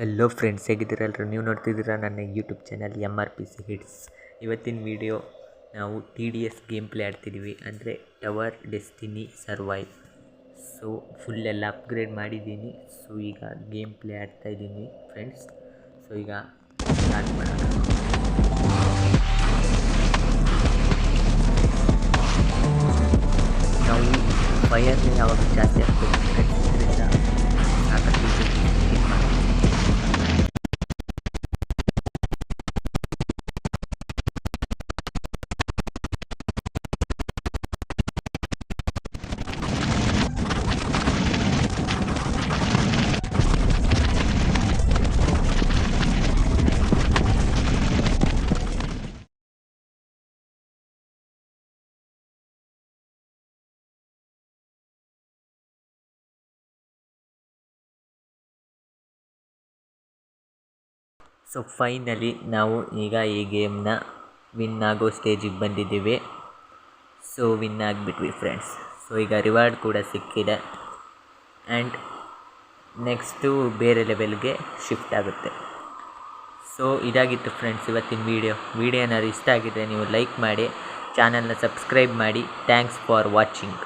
ಎಲ್ಲೋ friends, ಹೇಗಿದ್ದೀರಲ್ರಿ? ನೀವು ನೋಡ್ತಿದ್ದೀರಾ ನನ್ನ ಯೂಟ್ಯೂಬ್ ಚಾನಲ್ MRPC ಹಿಟ್ಸ್. ಇವತ್ತಿನ ವಿಡಿಯೋ ನಾವು TDS ಗೇಮ್ ಪ್ಲೇ ಆಡ್ತಿದ್ದೀವಿ, ಅಂದರೆ tower destiny survive. So full ಎಲ್ಲ ಅಪ್ಗ್ರೇಡ್ ಮಾಡಿದ್ದೀನಿ. ಸೊ ಈಗ ಗೇಮ್ ಪ್ಲೇ ಆಡ್ತಾಯಿದ್ದೀನಿ ಫ್ರೆಂಡ್ಸ್. ಸೊ ಈಗ ಸ್ಟಾರ್ಟ್ ಮಾಡೋಣ. ನಾವು ಫೈರ್ನೇ ಯಾವಾಗ ಜಾಸ್ತಿ ಆಗ್ತದೆ ಫ್ರೆಂಡ್ಸ್, ಇದರಿಂದ ಸಾಕಷ್ಟು ಸೊ ಫೈನಲಿ ನಾವು ಈಗ ಈ ಗೇಮ್ನ ವಿನ್ ಆಗೋ ಸ್ಟೇಜಿಗೆ ಬಂದಿದ್ದೀವಿ. ಸೊ ವಿನ್ ಆಗಿಬಿಟ್ವಿ ಫ್ರೆಂಡ್ಸ್. ಸೊ ಈಗ ರಿವಾರ್ಡ್ ಕೂಡ ಸಿಕ್ಕಿದೆ ಆ್ಯಂಡ್ ನೆಕ್ಸ್ಟು ಬೇರೆ ಲೆವೆಲ್ಗೆ ಶಿಫ್ಟ್ ಆಗುತ್ತೆ. ಸೊ ಇದಾಗಿತ್ತು ಫ್ರೆಂಡ್ಸ್ ಇವತ್ತಿನ ವಿಡಿಯೋ ಏನಾದ್ರು ಇಷ್ಟ ಆಗಿದ್ದರೆ ನೀವು ಲೈಕ್ ಮಾಡಿ, ಚಾನಲ್ನ ಸಬ್ಸ್ಕ್ರೈಬ್ ಮಾಡಿ. Thanks for watching.